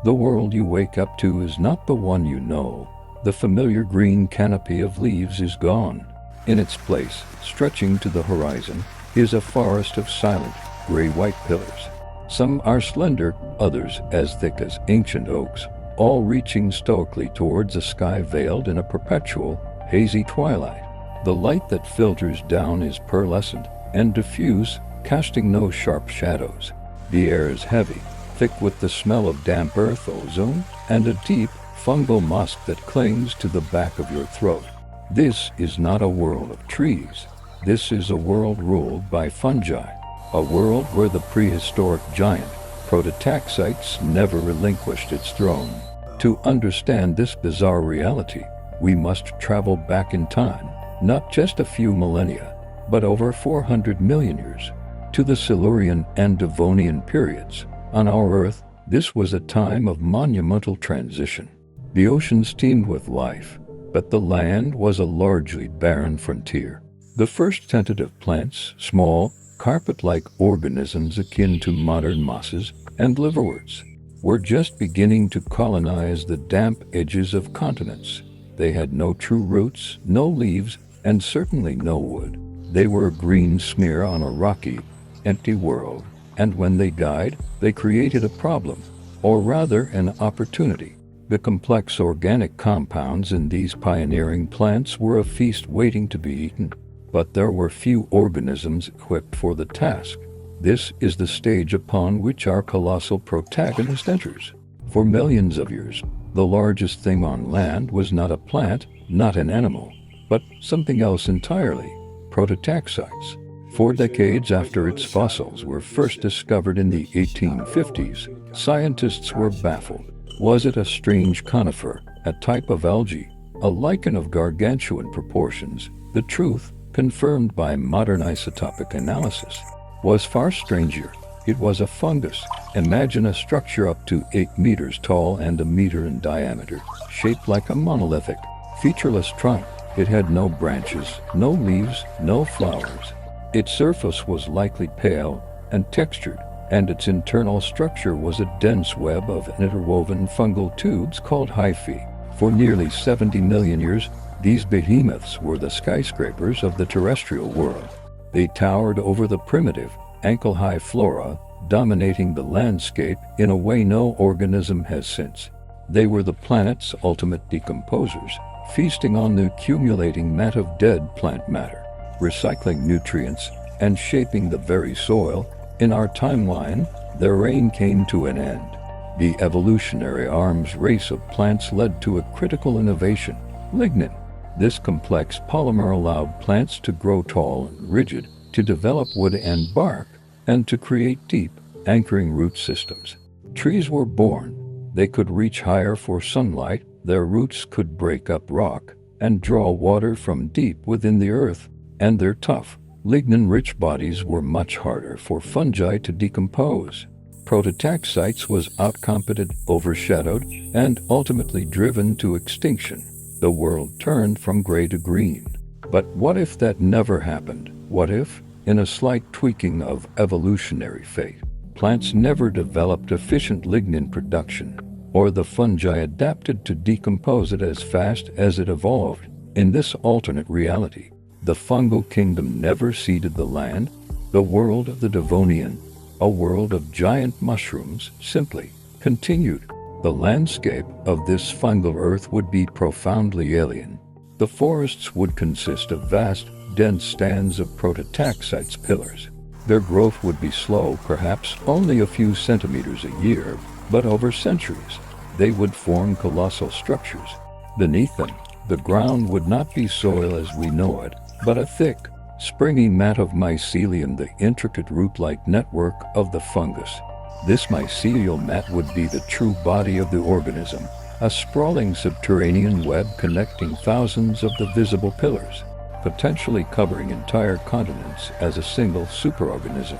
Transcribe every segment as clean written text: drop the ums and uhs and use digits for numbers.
The world you wake up to is not the one you know. The familiar green canopy of leaves is gone. In its place, stretching to the horizon, is a forest of silent, gray-white pillars. Some are slender, others as thick as ancient oaks, all reaching stoically towards a sky veiled in a perpetual, hazy twilight. The light that filters down is pearlescent and diffuse, casting no sharp shadows. The air is heavy, thick with the smell of damp earth, ozone, and a deep, fungal musk that clings to the back of your throat. This is not a world of trees. This is a world ruled by fungi, a world where the prehistoric giant, Prototaxites, never relinquished its throne. To understand this bizarre reality, we must travel back in time, not just a few millennia, but over 400 million years, to the Silurian and Devonian periods. On our Earth, this was a time of monumental transition. The oceans teemed with life, but the land was a largely barren frontier. The first tentative plants, small, carpet-like organisms akin to modern mosses and liverworts, were just beginning to colonize the damp edges of continents. They had no true roots, no leaves, and certainly no wood. They were a green smear on a rocky, empty world, and when they died, they created a problem, or rather an opportunity. The complex organic compounds in these pioneering plants were a feast waiting to be eaten, but there were few organisms equipped for the task. This is the stage upon which our colossal protagonist enters. For millions of years, the largest thing on land was not a plant, not an animal, but something else entirely: Prototaxites. 4 decades after its fossils were first discovered in the 1850s, scientists were baffled. Was it a strange conifer, a type of algae, a lichen of gargantuan proportions? The truth, confirmed by modern isotopic analysis, was far stranger. It was a fungus. Imagine a structure up to 8 meters tall and a meter in diameter, shaped like a monolithic, featureless trunk. It had no branches, no leaves, no flowers. Its surface was likely pale and textured, and its internal structure was a dense web of interwoven fungal tubes called hyphae. For nearly 70 million years, these behemoths were the skyscrapers of the terrestrial world. They towered over the primitive, ankle-high flora, dominating the landscape in a way no organism has since. They were the planet's ultimate decomposers, feasting on the accumulating mat of dead plant matter, recycling nutrients, and shaping the very soil. In our timeline, their reign came to an end. The evolutionary arms race of plants led to a critical innovation: lignin. This complex polymer allowed plants to grow tall and rigid, to develop wood and bark, and to create deep, anchoring root systems. Trees were born. They could reach higher for sunlight. Their roots could break up rock and draw water from deep within the earth, and their tough, lignin-rich bodies were much harder for fungi to decompose. Prototaxites was outcompeted, overshadowed, and ultimately driven to extinction. The world turned from gray to green. But what if that never happened? What if, in a slight tweaking of evolutionary fate, plants never developed efficient lignin production, or the fungi adapted to decompose it as fast as it evolved? In this alternate reality, the fungal kingdom never ceded the land. The world of the Devonian, a world of giant mushrooms, simply continued. The landscape of this fungal earth would be profoundly alien. The forests would consist of vast, dense stands of Prototaxites pillars. Their growth would be slow, perhaps only a few centimeters a year, but over centuries, they would form colossal structures. Beneath them, the ground would not be soil as we know it, but a thick, springy mat of mycelium, the intricate root-like network of the fungus. This mycelial mat would be the true body of the organism, a sprawling subterranean web connecting thousands of the visible pillars, potentially covering entire continents as a single superorganism.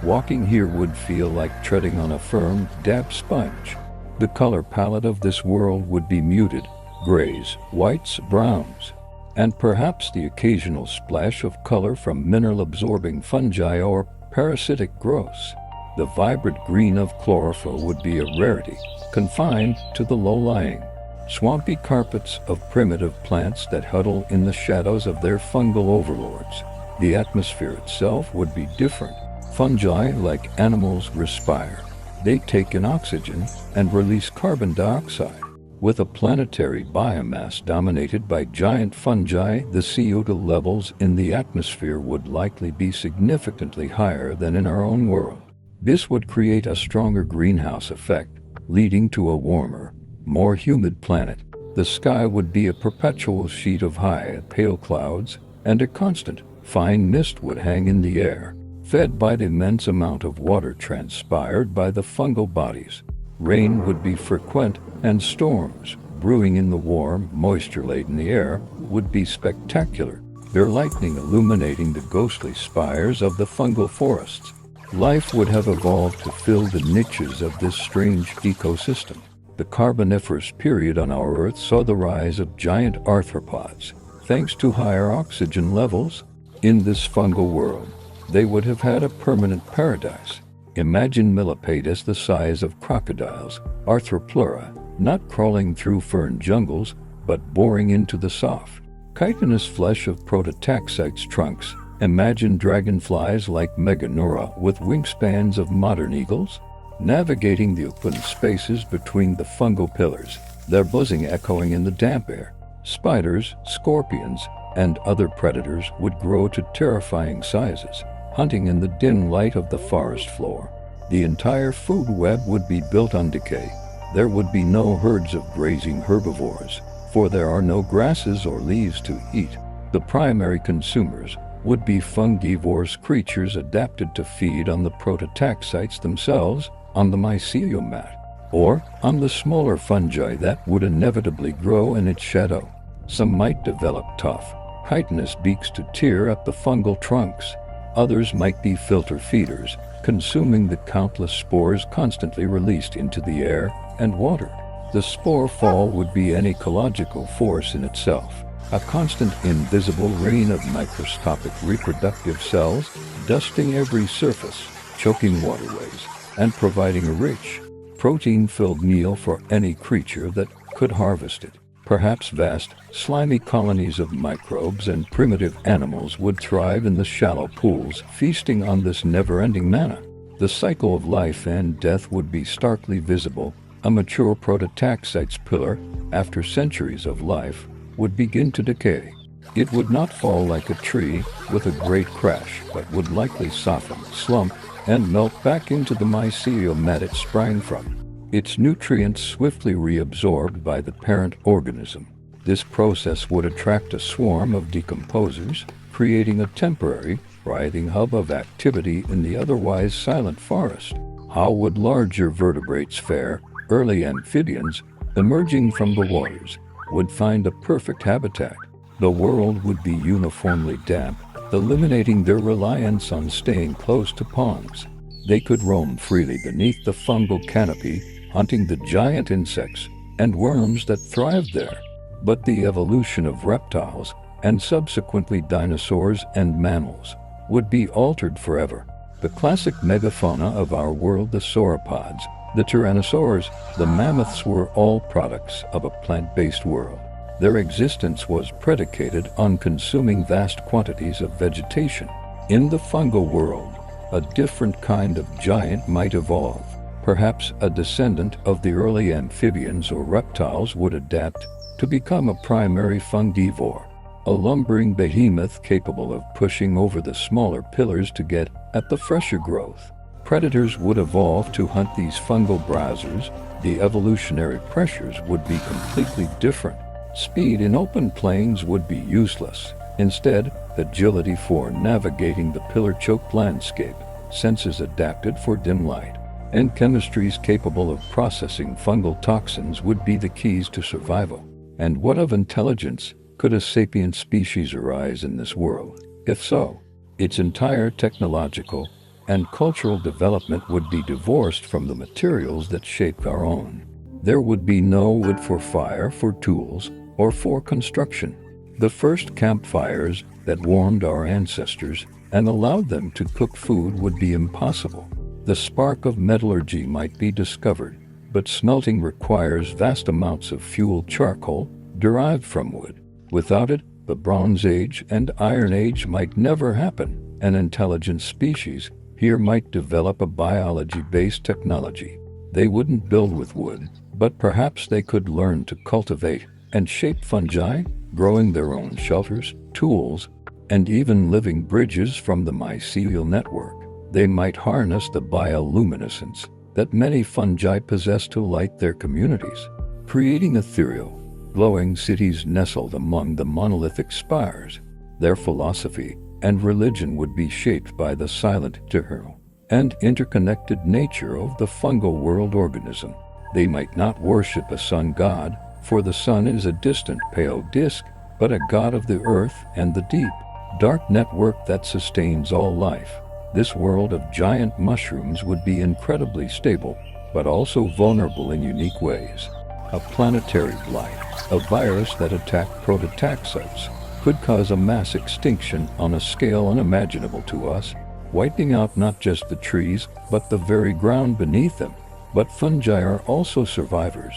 Walking here would feel like treading on a firm, damp sponge. The color palette of this world would be muted: grays, whites, browns, and perhaps the occasional splash of color from mineral-absorbing fungi or parasitic growths. The vibrant green of chlorophyll would be a rarity, confined to the low-lying, swampy carpets of primitive plants that huddle in the shadows of their fungal overlords. The atmosphere itself would be different. Fungi, like animals, respire. They take in oxygen and release carbon dioxide. With a planetary biomass dominated by giant fungi, the CO2 levels in the atmosphere would likely be significantly higher than in our own world. This would create a stronger greenhouse effect, leading to a warmer, more humid planet. The sky would be a perpetual sheet of high, pale clouds, and a constant, fine mist would hang in the air, fed by the immense amount of water transpired by the fungal bodies. Rain would be frequent, and storms, brewing in the warm, moisture-laden air, would be spectacular, their lightning illuminating the ghostly spires of the fungal forests. Life would have evolved to fill the niches of this strange ecosystem. The Carboniferous period on our Earth saw the rise of giant arthropods. Thanks to higher oxygen levels in this fungal world, they would have had a permanent paradise. Imagine millipedes the size of crocodiles, Arthropleura, not crawling through fern jungles, but boring into the soft, chitinous flesh of Prototaxites trunks. Imagine dragonflies like Meganeura with wingspans of modern eagles, navigating the open spaces between the fungal pillars, their buzzing echoing in the damp air. Spiders, scorpions, and other predators would grow to terrifying sizes, hunting in the dim light of the forest floor. The entire food web would be built on decay. There would be no herds of grazing herbivores, for there are no grasses or leaves to eat. The primary consumers would be fungivorous creatures adapted to feed on the prototaxites themselves, on the mycelium mat, or on the smaller fungi that would inevitably grow in its shadow. Some might develop tough, chitinous beaks to tear at the fungal trunks. Others might be filter feeders, consuming the countless spores constantly released into the air and watered. The spore fall would be an ecological force in itself, a constant invisible rain of microscopic reproductive cells dusting every surface, choking waterways, and providing a rich, protein-filled meal for any creature that could harvest it. Perhaps vast, slimy colonies of microbes and primitive animals would thrive in the shallow pools, feasting on this never-ending manna. The cycle of life and death would be starkly visible. A mature prototaxite's pillar, after centuries of life, would begin to decay. It would not fall like a tree with a great crash, but would likely soften, slump, and melt back into the mycelium mat it sprang from, its nutrients swiftly reabsorbed by the parent organism. This process would attract a swarm of decomposers, creating a temporary, writhing hub of activity in the otherwise silent forest. How would larger vertebrates fare? Early amphibians, emerging from the waters, would find a perfect habitat. The world would be uniformly damp, eliminating their reliance on staying close to ponds. They could roam freely beneath the fungal canopy, hunting the giant insects and worms that thrived there. But the evolution of reptiles, and subsequently dinosaurs and mammals, would be altered forever. The classic megafauna of our world, the sauropods, the tyrannosaurs, the mammoths, were all products of a plant-based world. Their existence was predicated on consuming vast quantities of vegetation. In the fungal world, a different kind of giant might evolve. Perhaps a descendant of the early amphibians or reptiles would adapt to become a primary fungivore, a lumbering behemoth capable of pushing over the smaller pillars to get at the fresher growth. Predators would evolve to hunt these fungal browsers. The evolutionary pressures would be completely different. Speed in open plains would be useless. Instead, agility for navigating the pillar-choked landscape, senses adapted for dim light, and chemistries capable of processing fungal toxins would be the keys to survival. And what of intelligence? Could a sapient species arise in this world? If so, its entire technological and cultural development would be divorced from the materials that shaped our own. There would be no wood for fire, for tools, or for construction. The first campfires that warmed our ancestors and allowed them to cook food would be impossible. The spark of metallurgy might be discovered, but smelting requires vast amounts of fuel charcoal derived from wood. Without it, the Bronze Age and Iron Age might never happen. An intelligent species here might develop a biology-based technology. They wouldn't build with wood, but perhaps they could learn to cultivate and shape fungi, growing their own shelters, tools, and even living bridges from the mycelial network. They might harness the bioluminescence that many fungi possess to light their communities, creating ethereal, glowing cities nestled among the monolithic spires. Their philosophy and religion would be shaped by the silent, eternal, and interconnected nature of the fungal world organism. They might not worship a sun god, for the sun is a distant pale disk, but a god of the earth and the deep, dark network that sustains all life. This world of giant mushrooms would be incredibly stable, but also vulnerable in unique ways. A planetary blight, a virus that attacked prototaxites, could cause a mass extinction on a scale unimaginable to us, wiping out not just the trees, but the very ground beneath them. But fungi are also survivors.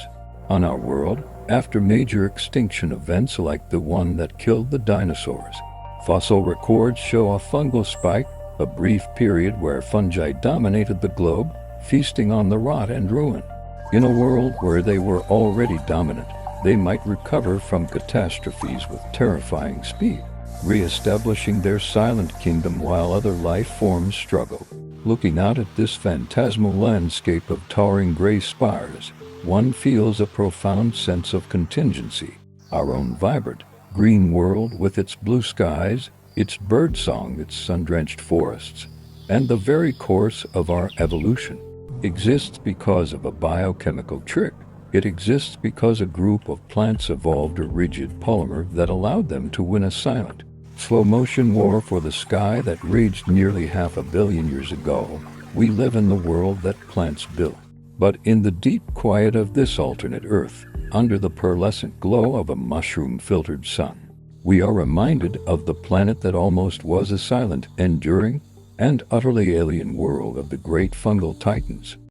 On our world, after major extinction events like the one that killed the dinosaurs, fossil records show a fungal spike, a brief period where fungi dominated the globe, feasting on the rot and ruin. In a world where they were already dominant, they might recover from catastrophes with terrifying speed, re-establishing their silent kingdom while other life forms struggle. Looking out at this phantasmal landscape of towering gray spires, one feels a profound sense of contingency. Our own vibrant, green world with its blue skies, its birdsong, its sun-drenched forests, and the very course of our evolution exists because of a biochemical trick. It exists because a group of plants evolved a rigid polymer that allowed them to win a silent, slow-motion war for the sky that raged nearly 500 million years ago. We live in the world that plants built. But in the deep quiet of this alternate Earth, under the pearlescent glow of a mushroom-filtered sun, we are reminded of the planet that almost was a silent, enduring, and utterly alien world of the great fungal titans.